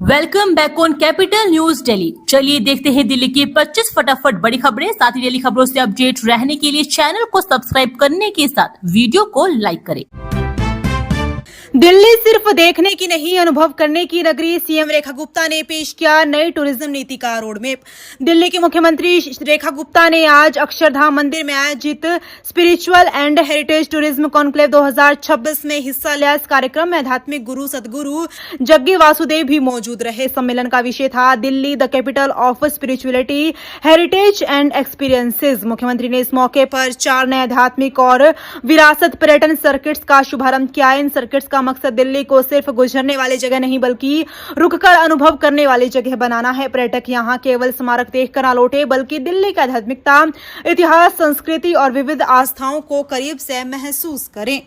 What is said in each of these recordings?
Welcome back on capital news Delhi. चलिए देखते हैं दिल्ली की 25 फटाफट बड़ी खबरें। साथ ही डेली खबरों से अपडेट रहने के लिए चैनल को सब्सक्राइब करने के साथ वीडियो को लाइक करें। दिल्ली सिर्फ देखने की नहीं, अनुभव करने की नगरी। सीएम रेखा गुप्ता ने पेश किया नई टूरिज्म नीति का रोडमैप। दिल्ली की मुख्यमंत्री रेखा गुप्ता ने आज अक्षरधाम मंदिर में आयोजित spiritual and heritage tourism conclave 2026 में हिस्सा लिया। इस कार्यक्रम में आध्यात्मिक गुरु सदगुरु जग्गी वासुदेव भी मौजूद रहे। सम्मेलन का विषय था Delhi the capital of spirituality, heritage and experiences. मुख्यमंत्री ने इस मौके पर 4 नए आध्यात्मिक और विरासत पर्यटन सर्किट्स का शुभारंभ किया। इन सर्किट्स का मकसद दिल्ली को सिर्फ गुजरने वाली जगह नहीं बल्कि रुककर अनुभव करने वाली जगह बनाना है। पर्यटक यहां केवल स्मारक देखकर न लौटे बल्कि दिल्ली की आध्यात्मिकता, इतिहास, संस्कृति और विविध आस्थाओं को करीब से महसूस करें।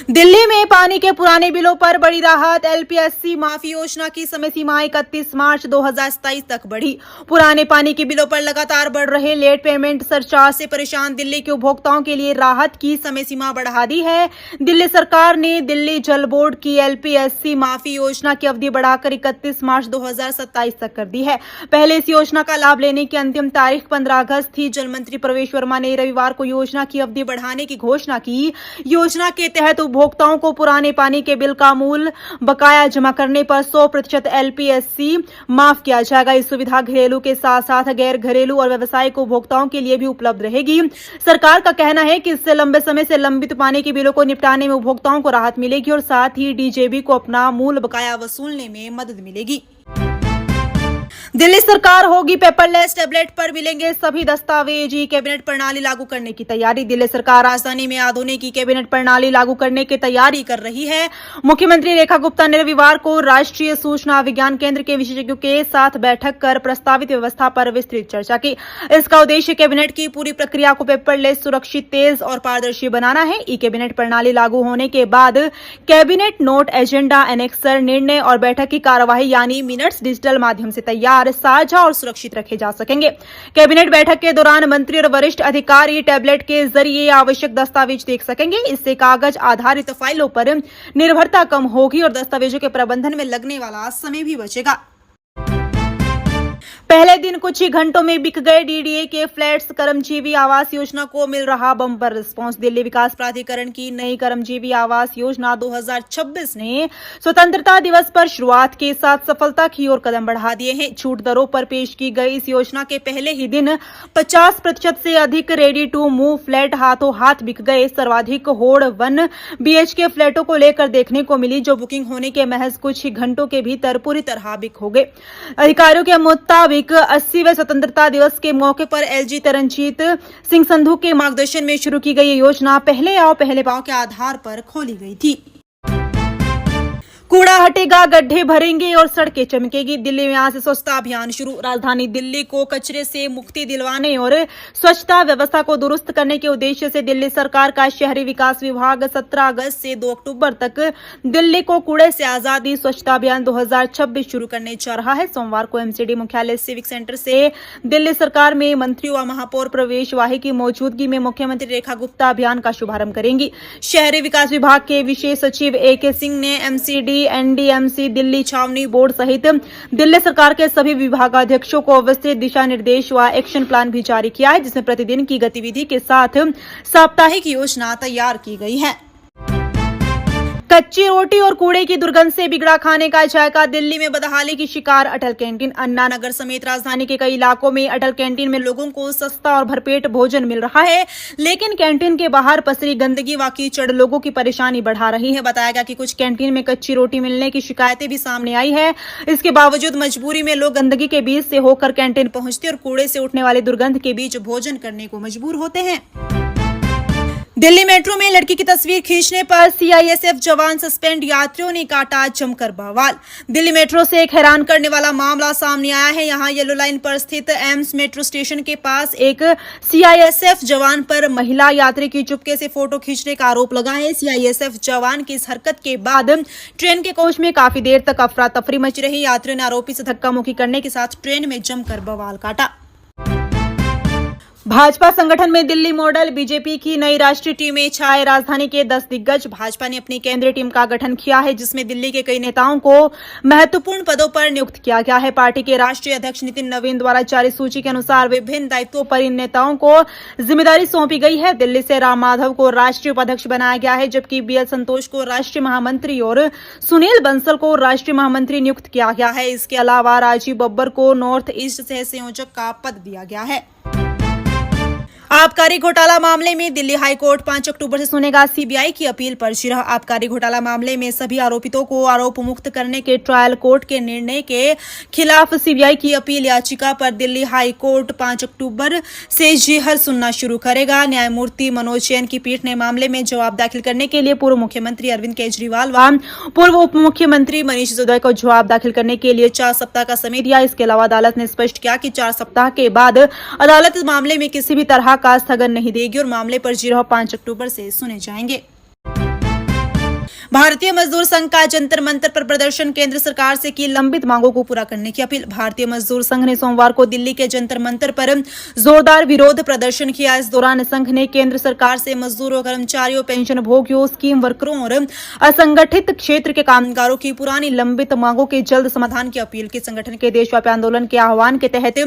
दिल्ली में पानी के पुराने बिलों पर बड़ी राहत। एलपीएससी माफी योजना की समय सीमा 31 मार्च 2027 तक बढ़ी। पुराने पानी के बिलों पर लगातार बढ़ रहे लेट पेमेंट सरचार्ज से परेशान दिल्ली के उपभोक्ताओं के लिए राहत की समय सीमा बढ़ा दी है। दिल्ली सरकार ने दिल्ली जल बोर्ड की एलपीएससी माफी योजना की अवधि बढ़ाकर 31 मार्च 2027 तक कर दी है। पहले इस योजना का लाभ लेने की अंतिम तारीख 15 अगस्त थी। जल मंत्री प्रवेश वर्मा ने रविवार को योजना की अवधि बढ़ाने की घोषणा की। योजना के तहत उपभोक्ताओं को पुराने पानी के बिल का मूल बकाया जमा करने पर 100% एलपीएससी माफ किया जाएगा। इस सुविधा घरेलू के साथ साथ गैर घरेलू और व्यावसायिक उपभोक्ताओं के लिए भी उपलब्ध रहेगी। सरकार का कहना है कि इससे लंबे समय से लंबित पानी के बिलों को निपटाने में उपभोक्ताओं को राहत मिलेगी और साथ ही डीजेबी को अपना मूल बकाया वसूलने में मदद मिलेगी। दिल्ली सरकार होगी पेपरलेस, टैबलेट पर मिलेंगे सभी दस्तावेज। ई कैबिनेट प्रणाली लागू करने की तैयारी। दिल्ली सरकार राजधानी में आधुनिक ई कैबिनेट प्रणाली लागू करने की तैयारी कर रही है। मुख्यमंत्री रेखा गुप्ता ने रविवार को राष्ट्रीय सूचना विज्ञान केंद्र के विशेषज्ञों के साथ बैठक कर प्रस्तावित व्यवस्था पर विस्तृत चर्चा की। इसका उद्देश्य कैबिनेट की पूरी प्रक्रिया को पेपरलेस, सुरक्षित, तेज और पारदर्शी बनाना है। ई कैबिनेट प्रणाली लागू होने के बाद कैबिनेट नोट, एजेंडा, एनेक्सर, निर्णय और बैठक की कार्यवाही यानी मिनट्स डिजिटल माध्यम से तैयार, साझा और सुरक्षित रखे जा सकेंगे। कैबिनेट बैठक के दौरान मंत्री और वरिष्ठ अधिकारी टैबलेट के जरिए आवश्यक दस्तावेज देख सकेंगे। इससे कागज आधारित फाइलों पर निर्भरता कम होगी और दस्तावेजों के प्रबंधन में लगने वाला समय भी बचेगा। पहले दिन कुछ ही घंटों में बिक गए डीडीए के फ्लैट्स। कर्मजीवी आवास योजना को मिल रहा बम्पर रिस्पांस। दिल्ली विकास प्राधिकरण की नई कर्मजीवी आवास योजना 2026 ने स्वतंत्रता दिवस पर शुरुआत के साथ सफलता की ओर कदम बढ़ा दिए हैं। छूट दरों पर पेश की गई इस योजना के पहले ही दिन 50% से अधिक रेडी टू मूव फ्लैट हाथों हाथ बिक गए। सर्वाधिक होड़ 1 BHK फ्लैटों को लेकर देखने को मिली, जो बुकिंग होने के महज कुछ ही घंटों के भीतर पूरी तरह बिक हो गए। अधिकारियों के मुताबिक 80वें स्वतंत्रता दिवस के मौके पर एलजी तरनजीत सिंह संधू के मार्गदर्शन में शुरू की गई ये योजना पहले आओ पहले पाओ के आधार पर खोली गई थी। कूड़ा हटेगा, गड्ढे भरेंगे और सड़कें चमकेगी। दिल्ली में आज से स्वच्छता अभियान शुरू। राजधानी दिल्ली को कचरे से मुक्ति दिलवाने और स्वच्छता व्यवस्था को दुरुस्त करने के उद्देश्य से दिल्ली सरकार का शहरी विकास विभाग 17 अगस्त से 2 अक्टूबर तक दिल्ली को कूड़े से आजादी स्वच्छता अभियान 2026 शुरू करने जा रहा है। सोमवार को एमसीडी मुख्यालय सिविक सेंटर से दिल्ली सरकार में मंत्री व महापौर प्रवेश वाही की मौजूदगी में मुख्यमंत्री रेखा गुप्ता अभियान का शुभारंभ करेंगी। शहरी विकास विभाग के विशेष सचिव AK सिंह ने एमसीडी, NDMC, दिल्ली छावनी बोर्ड सहित दिल्ली सरकार के सभी विभागाध्यक्षों को विस्तृत दिशा निर्देश व एक्शन प्लान भी जारी किया है, जिसमें प्रतिदिन की गतिविधि के साथ साप्ताहिक योजना तैयार की गई है। कच्ची रोटी और कूड़े की दुर्गंध से बिगड़ा खाने का जायका। दिल्ली में बदहाली की शिकार अटल कैंटीन। अन्ना नगर समेत राजधानी के कई इलाकों में अटल कैंटीन में लोगों को सस्ता और भरपेट भोजन मिल रहा है, लेकिन कैंटीन के बाहर पसरी गंदगी व कीचड़ लोगों की परेशानी बढ़ा रही है। बताया गया कि कुछ कैंटीन में कच्ची रोटी मिलने की शिकायतें भी सामने आई है। इसके बावजूद मजबूरी में लोग गंदगी के बीच से होकर कैंटीन पहुंचते और कूड़े से उठने वाली दुर्गंध के बीच भोजन करने को मजबूर होते हैं। दिल्ली मेट्रो में लड़की की तस्वीर खींचने पर CISF जवान सस्पेंड। यात्रियों ने काटा जमकर बवाल। दिल्ली मेट्रो से एक हैरान करने वाला मामला सामने आया है। यहां येलो लाइन पर स्थित एम्स मेट्रो स्टेशन के पास एक CISF जवान पर महिला यात्री की चुपके से फोटो खींचने का आरोप लगा है। CISF जवान की इस हरकत के बाद ट्रेन के कोच में काफी देर तक अफरा तफरी मची रही। यात्रियों ने आरोपी से धक्का मुक्की करने के साथ ट्रेन में जमकर बवाल काटा। भाजपा संगठन में दिल्ली मॉडल बीजेपी की नई राष्ट्रीय टीमें छाए। राजधानी के 10 दिग्गज भाजपा ने अपनी केंद्रीय टीम का गठन किया है, जिसमें दिल्ली के कई नेताओं को महत्वपूर्ण पदों पर नियुक्त किया गया है। पार्टी के राष्ट्रीय अध्यक्ष नितिन नवीन द्वारा जारी सूची के अनुसार विभिन्न दायित्वों पर इन नेताओं को जिम्मेदारी सौंपी गई है। दिल्ली से राम माधव को राष्ट्रीय उपाध्यक्ष बनाया गया है, जबकि बीएल संतोष को राष्ट्रीय महामंत्री और सुनील बंसल को राष्ट्रीय महामंत्री नियुक्त किया गया है। इसके अलावा राजीव बब्बर को नॉर्थ ईस्ट सह संयोजक का पद दिया गया है। आबकारी घोटाला मामले में दिल्ली हाईकोर्ट 5 अक्टूबर से सुनेगा सीबीआई की अपील पर जिरह। आबकारी घोटाला मामले में सभी आरोपितों को आरोप मुक्त करने के ट्रायल कोर्ट के निर्णय के खिलाफ सीबीआई की अपील याचिका पर दिल्ली हाईकोर्ट 5 अक्टूबर से जिरह सुनना शुरू करेगा। न्यायमूर्ति मनोज जैन की पीठ ने मामले में जवाब दाखिल करने के लिए पूर्व मुख्यमंत्री अरविंद केजरीवाल व पूर्व उप मुख्यमंत्री मनीष सिसोदिया को जवाब दाखिल करने के लिए 4 सप्ताह का समय दिया। इसके अलावा अदालत ने स्पष्ट किया कि 4 सप्ताह के बाद अदालत इस मामले में किसी भी तरह का स्थगन नहीं देगी और मामले पर जिरह 5 अक्टूबर से सुने जाएंगे। भारतीय मजदूर संघ का जंतर मंतर पर प्रदर्शन, केंद्र सरकार से की लंबित मांगों को पूरा करने की अपील। भारतीय मजदूर संघ ने सोमवार को दिल्ली के जंतर मंतर पर जोरदार विरोध प्रदर्शन किया। इस दौरान संघ ने केंद्र सरकार से मजदूरों, कर्मचारियों, पेंशन भोगियों, स्कीम वर्करों और असंगठित क्षेत्र के कामगारों की पुरानी लंबित मांगों के जल्द समाधान की अपील की। संगठन के देशव्यापी आंदोलन के आह्वान के तहत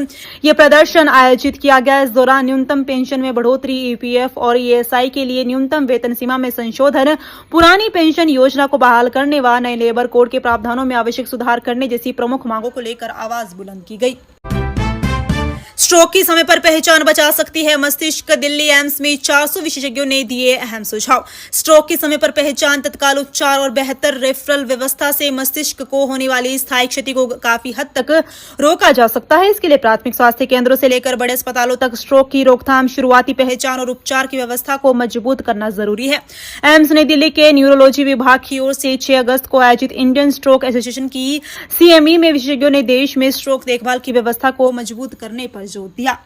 ये प्रदर्शन आयोजित किया गया। इस दौरान न्यूनतम पेंशन में बढ़ोतरी, ईपीएफ और ईएसआई के लिए न्यूनतम वेतन सीमा में संशोधन, पुरानी पेंशन योजना को बहाल करने व नए लेबर कोड के प्रावधानों में आवश्यक सुधार करने जैसी प्रमुख मांगों को लेकर आवाज बुलंद की गई। स्ट्रोक की समय पर पहचान बचा सकती है मस्तिष्क, दिल्ली एम्स में 400 विशेषज्ञों ने दिए अहम सुझाव। स्ट्रोक की समय पर पहचान, तत्काल उपचार और बेहतर रेफरल व्यवस्था से मस्तिष्क को होने वाली स्थायी क्षति को काफी हद तक रोका जा सकता है। इसके लिए प्राथमिक स्वास्थ्य केंद्रों से लेकर बड़े अस्पतालों तक स्ट्रोक की रोकथाम, शुरुआती पहचान और उपचार की व्यवस्था को मजबूत करना जरूरी है। एम्स नई दिल्ली के न्यूरोलॉजी विभाग की ओर से 6 अगस्त को आयोजित इंडियन स्ट्रोक एसोसिएशन की सीएमई में विशेषज्ञों ने देश में स्ट्रोक देखभाल की व्यवस्था को मजबूत करने पर जोर दिया।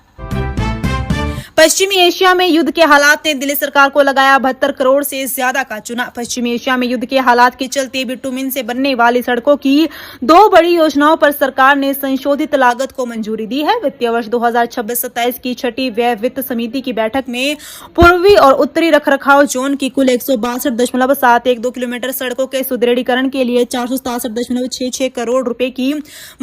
पश्चिमी एशिया में युद्ध के हालात ने दिल्ली सरकार को लगाया 72 करोड़ से ज्यादा का चूना। पश्चिमी एशिया में युद्ध के हालात के चलते बिटुमिन से बनने वाली सड़कों की 2 बड़ी योजनाओं पर सरकार ने संशोधित लागत को मंजूरी दी है। वित्तीय वर्ष 2026-27 की छठी व्यय वित्त समिति की बैठक में पूर्वी और उत्तरी रखरखाव जोन की कुल 162.712 किलोमीटर सड़कों के सुदृढ़ीकरण के लिए 467.66 करोड़ रुपए की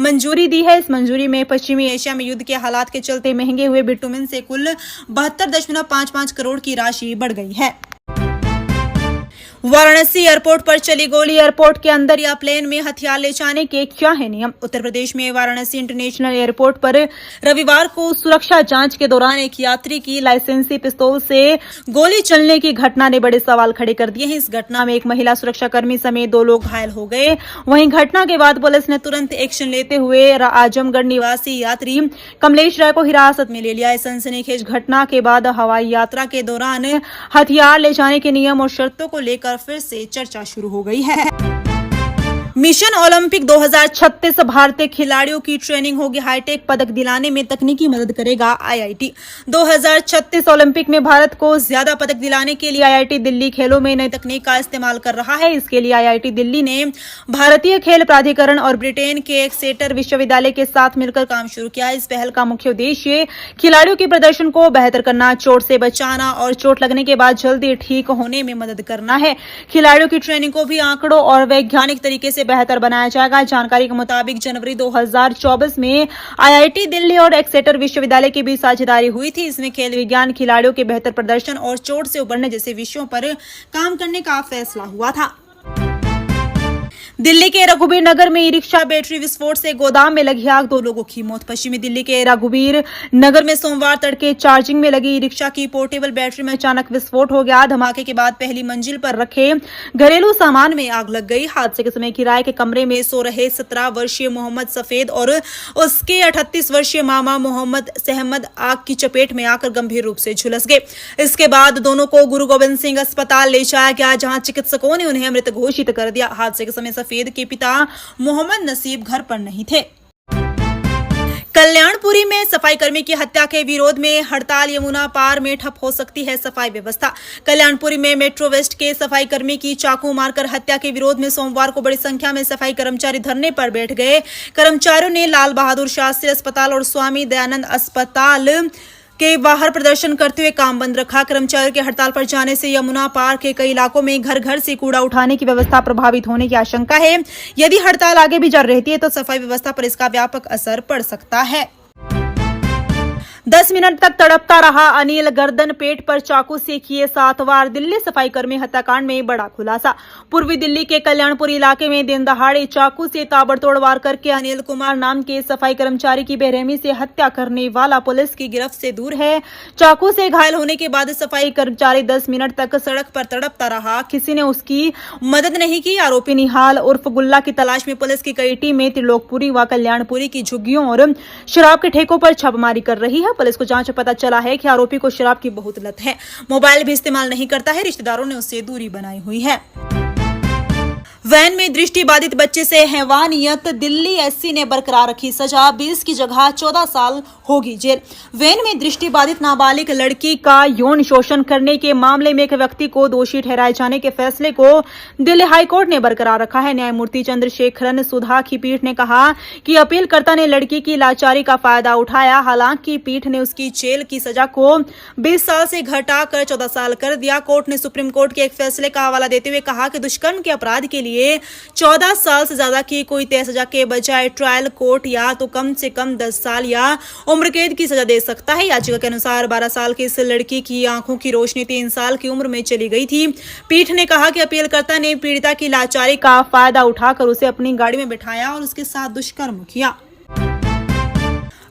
मंजूरी दी है। इस मंजूरी में पश्चिमी एशिया में युद्ध के हालात के चलते महंगे हुए बिटुमिन से कुल 72.55 करोड़ की राशि बढ़ गई है। वाराणसी एयरपोर्ट पर चली गोली, एयरपोर्ट के अंदर या प्लेन में हथियार ले जाने के क्या है नियम। उत्तर प्रदेश में वाराणसी इंटरनेशनल एयरपोर्ट पर रविवार को सुरक्षा जांच के दौरान एक यात्री की लाइसेंसी पिस्तौल से गोली चलने की घटना ने बड़े सवाल खड़े कर दिए हैं। इस घटना में एक महिला सुरक्षाकर्मी समेत 2 लोग घायल हो गए। वहीं घटना के बाद पुलिस ने तुरंत एक्शन लेते हुए आजमगढ़ निवासी यात्री कमलेश राय को हिरासत में ले लिया। इस सनसनीखेज घटना के बाद हवाई यात्रा के दौरान हथियार ले जाने के नियम और शर्तों को लेकर फिर से चर्चा शुरू हो गई है। मिशन ओलंपिक 2036 भारतीय खिलाड़ियों की ट्रेनिंग होगी हाईटेक, पदक दिलाने में तकनीकी मदद करेगा आईआईटी। 2036 ओलंपिक में भारत को ज्यादा पदक दिलाने के लिए आईआईटी दिल्ली खेलों में नई तकनीक का इस्तेमाल कर रहा है। इसके लिए आईआईटी दिल्ली ने भारतीय खेल प्राधिकरण और ब्रिटेन के एक्सेटर विश्वविद्यालय के साथ मिलकर काम शुरू किया है। इस पहल का मुख्य उद्देश्य खिलाड़ियों के प्रदर्शन को बेहतर करना, चोट से बचाना और चोट लगने के बाद जल्दी ठीक होने में मदद करना है। खिलाड़ियों की ट्रेनिंग को भी आंकड़ों और वैज्ञानिक तरीके से बेहतर बनाया जाएगा। जानकारी के मुताबिक जनवरी 2024 में आईआईटी दिल्ली और एक्सेटर विश्वविद्यालय के बीच साझेदारी हुई थी। इसमें खेल विज्ञान, खिलाड़ियों के बेहतर प्रदर्शन और चोट से उबरने जैसे विषयों पर काम करने का फैसला हुआ था। दिल्ली के रघुबीर नगर में ई रिक्शा बैटरी विस्फोट से गोदाम में लगी आग, 2 लोगों की मौत। पश्चिमी दिल्ली के रघुबीर नगर में सोमवार तड़के चार्जिंग में लगी ई रिक्शा की पोर्टेबल बैटरी में अचानक विस्फोट हो गया। धमाके के बाद पहली मंजिल पर रखे घरेलू सामान में आग लग गई। हादसे के समय किराए के कमरे में सो रहे 17 वर्षीय मोहम्मद सफेद और उसके 38 वर्षीय मामा मोहम्मद सहमद आग की चपेट में आकर गंभीर रूप से झुलस गए। इसके बाद दोनों को गुरु गोविंद सिंह अस्पताल ले जाया गया, जहां चिकित्सकों ने उन्हें मृत घोषित कर दिया। हादसे के समय सफेद के पिता मोहम्मद नसीब घर पर नहीं थे। कल्याणपुरी में सफाई कर्मी की हत्या के विरोध में हड़ताल, यमुना पार में ठप हो सकती है सफाई व्यवस्था। कल्याणपुरी में मेट्रो वेस्ट के सफाई कर्मी की चाकू मारकर हत्या के विरोध में सोमवार को बड़ी संख्या में सफाई कर्मचारी धरने पर बैठ गए। कर्मचारियों ने लाल बहादुर शास्त्री अस्पताल और स्वामी दयानंद अस्पताल के बाहर प्रदर्शन करते हुए काम बंद रखा। कर्मचारियों के हड़ताल पर जाने से यमुना पार के कई इलाकों में घर घर से कूड़ा उठाने की व्यवस्था प्रभावित होने की आशंका है। यदि हड़ताल आगे भी जारी रहती है तो सफाई व्यवस्था पर इसका व्यापक असर पड़ सकता है। 10 मिनट तक तड़पता रहा अनिल, गर्दन पेट पर चाकू से किए 7 वार। दिल्ली सफाई कर्मी हत्याकांड में बड़ा खुलासा। पूर्वी दिल्ली के कल्याणपुर इलाके में दिन दहाड़े चाकू से ताबड़तोड़ वार करके अनिल कुमार नाम के सफाई कर्मचारी की बेरहमी से हत्या करने वाला पुलिस की गिरफ्त से दूर है। चाकू से घायल होने के बाद सफाई कर्मचारी 10 मिनट तक सड़क पर तड़पता रहा। किसी ने उसकी मदद नहीं की। आरोपी निहाल उर्फ गुल्ला की तलाश में पुलिस की कई टीमें त्रिलोकपुरी व कल्याणपुरी की झुग्गियों और शराब के ठेकों पर छापेमारी कर रही है। पुलिस को जांच में पता चला है कि आरोपी को शराब की बहुत लत है। मोबाइल भी इस्तेमाल नहीं करता है। रिश्तेदारों ने उससे दूरी बनाई हुई है। वैन में दृष्टि बाधित बच्चे से हैवानियत, दिल्ली एससी ने बरकरार रखी सजा, 20 की जगह 14 साल होगी जेल। वैन में दृष्टि बाधित नाबालिग लड़की का यौन शोषण करने के मामले में एक व्यक्ति को दोषी ठहराए जाने के फैसले को दिल्ली हाईकोर्ट ने बरकरार रखा है। न्यायमूर्ति चंद्रशेखरन सुधा की पीठ ने कहा कि अपीलकर्ता ने लड़की की लाचारी का फायदा उठाया। हालांकि पीठ ने उसकी जेल की सजा को 20 साल से घटाकर 14 साल कर दिया। कोर्ट ने सुप्रीम कोर्ट के एक फैसले का हवाला देते हुए कहा कि दुष्कर्म के अपराध के लिए 14 साल से ज्यादा की कोई तय सजा के बजाय ट्रायल कोर्ट या तो कम से कम 10 साल या उम्र कैद की सजा दे सकता है। याचिका के अनुसार 12 साल की इस लड़की की आंखों की रोशनी 3 साल की उम्र में चली गई थी। पीठ ने कहा कि अपीलकर्ता ने पीड़िता की लाचारी का फायदा उठाकर उसे अपनी गाड़ी में बिठाया और उसके साथ दुष्कर्म किया।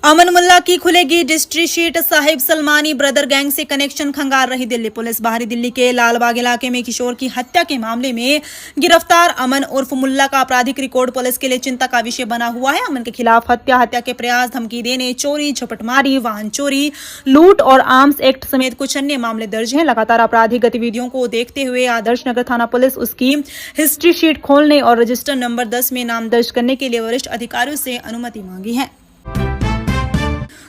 अमन मुल्ला की खुलेगी history sheet, Sahib Salmani brother gang से कनेक्शन खंगार रही दिल्ली पुलिस। बाहरी दिल्ली के लालबाग इलाके में किशोर की हत्या के मामले में गिरफ्तार अमन उर्फ मुल्ला का आपराधिक रिकॉर्ड पुलिस के लिए चिंता का विषय बना हुआ है। अमन के खिलाफ हत्या के प्रयास, धमकी देने, चोरी, झपटमारी, वाहन चोरी, लूट और आर्म्स एक्ट समेत कुछ अन्य मामले दर्ज हैं। लगातार आपराधिक गतिविधियों को देखते हुए आदर्श नगर थाना पुलिस उसकी हिस्ट्री शीट खोलने और रजिस्टर नंबर 10 में नाम दर्ज करने के लिए वरिष्ठ अधिकारियों से अनुमति मांगी है।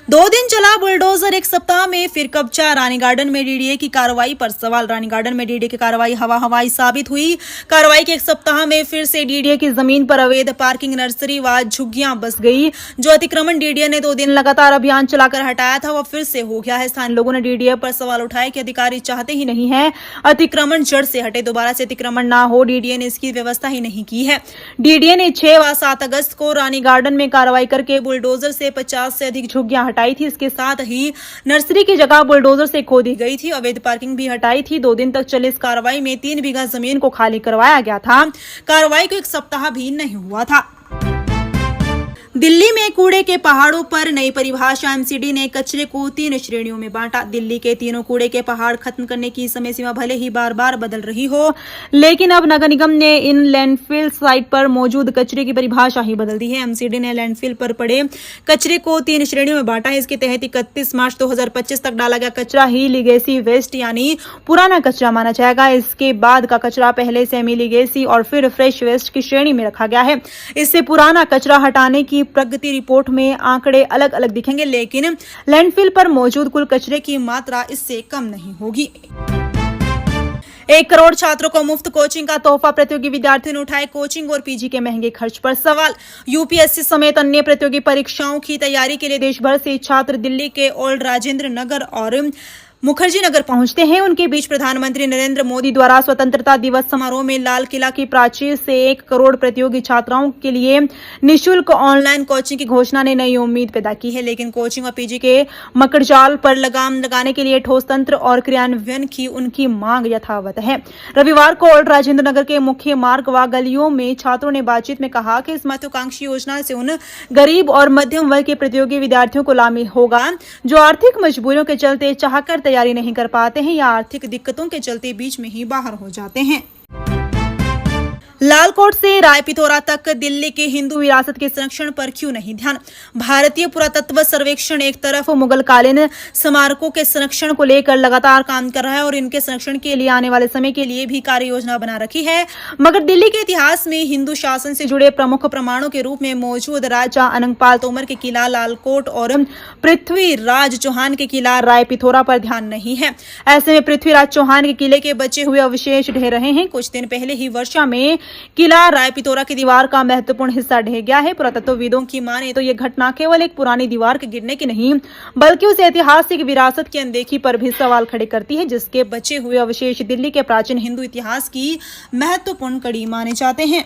2 दिन चला बुलडोजर, एक सप्ताह में फिर कब्जा। रानी गार्डन में डीडीए की कार्रवाई पर सवाल। रानी गार्डन में डीडीए की कार्रवाई हवाई साबित हुई। कार्रवाई के एक सप्ताह में फिर से डीडीए की जमीन पर अवैध पार्किंग, नर्सरी व झुग्गियां बस गई। जो अतिक्रमण डीडीए ने 2 दिन लगातार अभियान चलाकर हटाया था वह फिर से हो गया है। स्थानीय लोगों ने डीडीए पर सवाल उठाए कि अधिकारी चाहते ही नहीं है अतिक्रमण जड़ से हटे, दोबारा से अतिक्रमण ना हो। डीडीए ने इसकी व्यवस्था ही नहीं की है। डीडीए ने 6 व 7 अगस्त को रानी गार्डन में कार्रवाई करके बुलडोजर से 50 से अधिक झुग्गियां हटाई थी। इसके साथ ही नर्सरी की जगह बुलडोजर से खोदी गई थी। अवैध पार्किंग भी हटाई थी। 2 दिन तक चली इस कार्रवाई में 3 बीघा जमीन को खाली करवाया गया था। कार्रवाई को 1 सप्ताह भी नहीं हुआ था। दिल्ली में कूड़े के पहाड़ों पर नई परिभाषा। एमसीडी ने कचरे को 3 श्रेणियों में बांटा। दिल्ली के तीनों कूड़े के पहाड़ खत्म करने की समय सीमा भले ही बार बार बदल रही हो, लेकिन अब नगर निगम ने इन लैंडफिल साइट पर मौजूद कचरे की परिभाषा ही बदल दी है। एमसीडी ने लैंडफिल पर पड़े कचरे को 3 श्रेणियों में बांटा है। इसके तहत 31 मार्च 2025 तक डाला गया कचरा ही लीगेसी वेस्ट यानी पुराना कचरा माना जाएगा। इसके बाद का कचरा पहले सेमी लीगेसी और फिर फ्रेश वेस्ट की श्रेणी में रखा गया है। इससे पुराना कचरा हटाने की प्रगति रिपोर्ट में आंकड़े अलग अलग दिखेंगे, लेकिन लैंडफिल पर मौजूद कुल कचरे की मात्रा इससे कम नहीं होगी। 1 करोड़ छात्रों को मुफ्त कोचिंग का तोहफा। प्रतियोगी विद्यार्थियों ने उठाए कोचिंग और पीजी के महंगे खर्च पर सवाल। यूपीएससी समेत अन्य प्रतियोगी परीक्षाओं की तैयारी के लिए देश भर से छात्र दिल्ली के ओल्ड राजेंद्र नगर और मुखर्जी नगर पहुंचते हैं। उनके बीच प्रधानमंत्री नरेंद्र मोदी द्वारा स्वतंत्रता दिवस समारोह में लाल किला की प्राचीर से 1 करोड़ प्रतियोगी छात्राओं के लिए निःशुल्क ऑनलाइन कोचिंग की घोषणा ने नई उम्मीद पैदा की है, लेकिन कोचिंग और पीजी के मकड़जाल पर लगाम लगाने के लिए ठोस तंत्र और क्रियान्वयन की उनकी मांग यथावत है। रविवार को ओल्ड राजेंद्र नगर के मुख्य मार्ग व गलियों में छात्रों ने बातचीत में कहा कि इस महत्वाकांक्षी योजना से उन गरीब और मध्यम वर्ग के प्रतियोगी विद्यार्थियों को लाभ होगा जो आर्थिक मजबूरियों के चलते चाहकर तैयारी नहीं कर पाते हैं या आर्थिक दिक्कतों के चलते बीच में ही बाहर हो जाते हैं। लालकोट से रायपिथौरा तक दिल्ली के हिंदू विरासत के संरक्षण पर क्यों नहीं ध्यान। भारतीय पुरातत्व सर्वेक्षण एक तरफ मुगलकालीन स्मारकों के संरक्षण को लेकर लगातार काम कर रहा है और इनके संरक्षण के लिए आने वाले समय के लिए भी कार्य योजना बना रखी है, मगर दिल्ली के इतिहास में हिंदू शासन से जुड़े प्रमुख प्रमाणों के रूप में मौजूद राजा अनंगपाल तोमर के किला लालकोट और पृथ्वीराज चौहान के किला रायपिथौरा पर ध्यान नहीं है। ऐसे में पृथ्वीराज चौहान के किले के बचे हुए अवशेष ढह रहे हैं। कुछ दिन पहले ही वर्षा में किला राय पिथौरा की दीवार का महत्वपूर्ण हिस्सा ढह गया है। पुरातत्वविदों की माने तो ये घटना केवल एक पुरानी दीवार के गिरने की नहीं, बल्कि उस ऐतिहासिक विरासत की अनदेखी पर भी सवाल खड़े करती है, जिसके बचे हुए अवशेष दिल्ली के प्राचीन हिंदू इतिहास की महत्वपूर्ण कड़ी माने जाते हैं।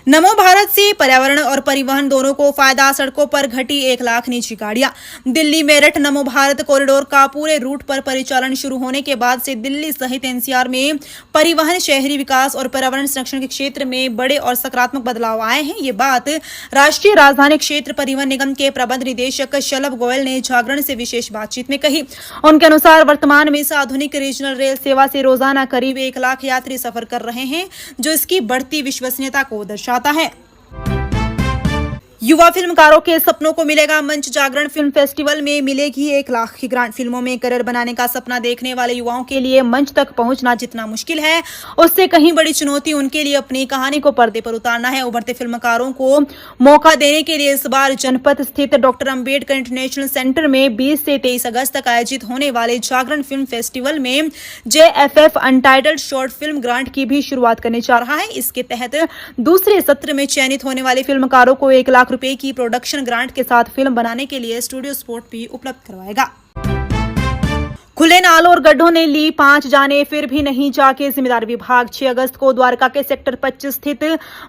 नमो भारत से पर्यावरण और परिवहन दोनों को फायदा। सड़कों पर घटी 1 लाख निजी गाड़ियां। दिल्ली मेरठ नमो भारत कॉरिडोर का पूरे रूट पर परिचालन शुरू होने के बाद से दिल्ली सहित एनसीआर में परिवहन, शहरी विकास और पर्यावरण संरक्षण के क्षेत्र में बड़े और सकारात्मक बदलाव आए हैं। ये बात राष्ट्रीय राजधानी क्षेत्र परिवहन निगम के प्रबंध निदेशक शलभ गोयल ने जागरण से विशेष बातचीत में कही। उनके अनुसार वर्तमान में इस आधुनिक रीजनल रेल सेवा से रोजाना करीब 1 लाख यात्री सफर कर रहे हैं, जो इसकी बढ़ती विश्वसनीयता को दर्शाता है। युवा फिल्मकारों के सपनों को मिलेगा मंच। जागरण फिल्म फेस्टिवल में मिलेगी 1 लाख की ग्रांट। फिल्मों में करियर बनाने का सपना देखने वाले युवाओं के लिए मंच तक पहुंचना जितना मुश्किल है, उससे कहीं बड़ी चुनौती उनके लिए अपनी कहानी को पर्दे पर उतारना है। उभरते फिल्मकारों को मौका देने के लिए इस बार जनपद स्थित डॉक्टर अंबेडकर इंटरनेशनल सेंटर में 20 से 23 अगस्त तक आयोजित होने वाले जागरण फिल्म फेस्टिवल में JFF untitled short film grant की भी शुरुआत करने जा रहा है। इसके तहत दूसरे सत्र में चयनित होने वाले फिल्मकारों को 1 लाख रुपए की प्रोडक्शन ग्रांट के साथ फिल्म बनाने के लिए स्टूडियो सपोर्ट भी उपलब्ध करवाएगा। खुले नालों और गड्ढों ने ली 5 जाने, फिर भी नहीं जाके जिम्मेदार विभाग। 6 अगस्त को द्वारका के सेक्टर 25 स्थित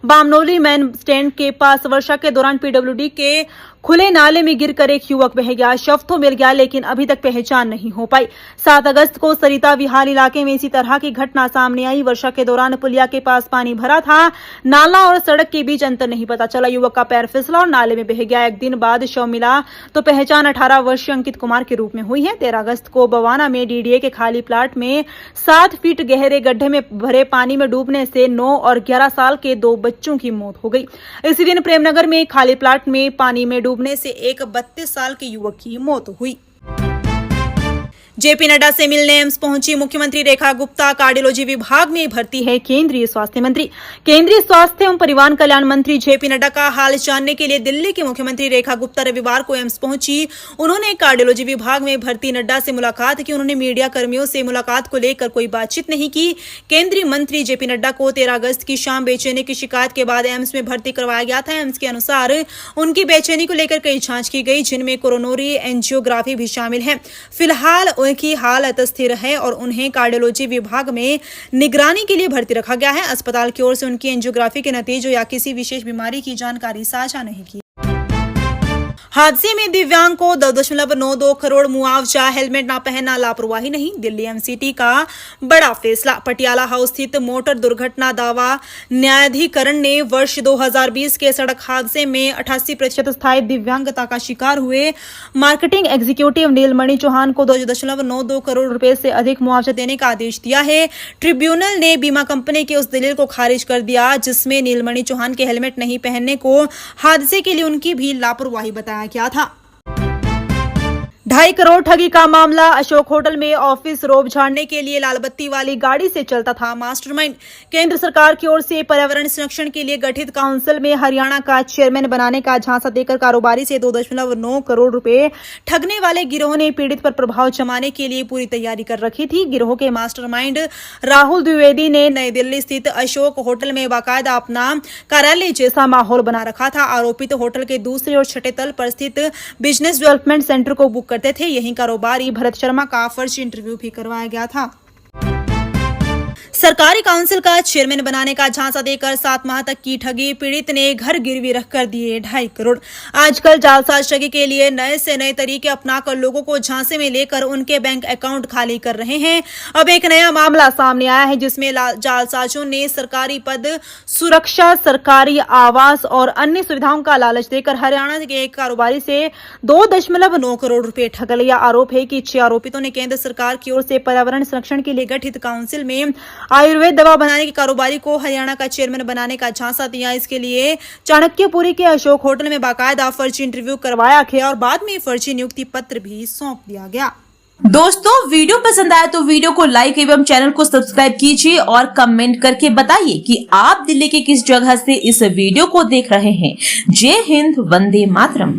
बामनोली मैन स्टैंड के पास वर्षा के दौरान PWD के खुले नाले में गिरकर एक युवक बह गया। शव तो मिल गया, लेकिन अभी तक पहचान नहीं हो पाई। 7 अगस्त को सरिता विहार इलाके में इसी तरह की घटना सामने आई। वर्षा के दौरान पुलिया के पास पानी भरा था। नाला और सड़क के बीच अंतर नहीं पता चला। युवक का पैर फिसला और नाले में बह गया। 1 दिन बाद शव मिला तो पहचान 18 वर्षीय अंकित कुमार के रूप में हुई है। 13 अगस्त को बवाना में DDA के खाली प्लाट में 7 फीट गहरे गड्ढे में भरे पानी में डूबने से 9 और 11 साल के 2 बच्चों की मौत हो गई। इसी दिन प्रेमनगर में खाली प्लाट में पानी में डूबने से एक 32 साल के युवक की मौत हुई। JP नड्डा से मिलने एम्स पहुंची मुख्यमंत्री रेखा गुप्ता। कार्डियोलॉजी विभाग में भर्ती है केंद्रीय स्वास्थ्य मंत्री। केंद्रीय स्वास्थ्य एवं परिवार कल्याण मंत्री JP नड्डा का हाल जानने के लिए दिल्ली की मुख्यमंत्री रेखा गुप्ता रविवार को एम्स पहुंची। उन्होंने कार्डियोलॉजी विभाग में भर्ती नड्डा से मुलाकात की। उन्होंने मीडिया कर्मियों से मुलाकात को लेकर कोई बातचीत नहीं की। केंद्रीय मंत्री JP नड्डा को 13 अगस्त की शाम बेचैनी की शिकायत के बाद एम्स में भर्ती करवाया गया था। एम्स के अनुसार उनकी बेचैनी को लेकर कई जांच की गई, जिनमें कोरोनरी एंजियोग्राफी भी शामिल है। फिलहाल की हालत स्थिर है और उन्हें कार्डियोलॉजी विभाग में निगरानी के लिए भर्ती रखा गया है। अस्पताल की ओर से उनकी एंजियोग्राफी के नतीजों या किसी विशेष बीमारी की जानकारी साझा नहीं की। हादसे में दिव्यांग को 2.92 करोड़ मुआवजा। हेलमेट ना पहनना लापरवाही नहीं, दिल्ली MCT का बड़ा फैसला। पटियाला हाउस स्थित मोटर दुर्घटना दावा न्यायाधिकरण ने वर्ष 2020 के सड़क हादसे में 88% स्थायी दिव्यांगता का शिकार हुए मार्केटिंग एग्जीक्यूटिव नीलमणि चौहान को 2.92 करोड़ रुपए से अधिक मुआवजा देने का आदेश दिया है। ट्रिब्यूनल ने बीमा कंपनी की उस दलील को खारिज कर दिया, जिसमें नीलमणि चौहान के हेलमेट नहीं पहनने को हादसे के लिए उनकी भी लापरवाही बताया क्या था। 2.5 करोड़ ठगी का मामला। अशोक होटल में ऑफिस रोब झाड़ने के लिए लाल बत्ती वाली गाड़ी से चलता था मास्टरमाइंड। केंद्र सरकार की ओर से पर्यावरण संरक्षण के लिए गठित काउंसिल में हरियाणा का चेयरमैन बनाने का झांसा देकर कारोबारी से 2.9 करोड़ रुपए ठगने वाले गिरोह ने पीड़ित पर प्रभाव जमाने के लिए पूरी तैयारी कर रखी थी। गिरोह के मास्टरमाइंड राहुल द्विवेदी ने नई दिल्ली स्थित अशोक होटल में बाकायदा अपना कार्यालय जैसा माहौल बना रखा था। आरोपित होटल के दूसरे और छठे तल पर स्थित बिजनेस डेवलपमेंट सेंटर को बुक करते थे। यही कारोबारी भरत शर्मा का फर्जी इंटरव्यू भी करवाया गया था। सरकारी काउंसिल का चेयरमैन बनाने का झांसा देकर 7 माह तक की ठगी। पीड़ित ने घर गिरवी रखकर दिए 2.5 करोड़। आजकल जालसाज ठगी के लिए नए से नए तरीके अपनाकर लोगों को झांसे में लेकर उनके बैंक अकाउंट खाली कर रहे हैं। अब एक नया मामला सामने आया है, जिसमें जालसाजों ने सरकारी पद, सुरक्षा, सरकारी आवास और अन्य सुविधाओं का लालच देकर हरियाणा के एक कारोबारी से 2.9 करोड़ रुपए ठग लिया। आरोप है कि 6 आरोपितों ने केंद्र सरकार की ओर से पर्यावरण संरक्षण के लिए गठित काउंसिल में आयुर्वेद दवा बनाने के कारोबारी को हरियाणा का चेयरमैन बनाने का झांसा दिया। इसके लिए चाणक्यपुरी के अशोक होटल में बाकायदा फर्जी इंटरव्यू करवाया गया और बाद में फर्जी नियुक्ति पत्र भी सौंप दिया गया। दोस्तों, वीडियो पसंद आया तो वीडियो को लाइक एवं चैनल को सब्सक्राइब कीजिए और कमेंट करके बताइए कि आप दिल्ली के किस जगह से इस वीडियो को देख रहे हैं। जय हिंद, वंदे मातरम।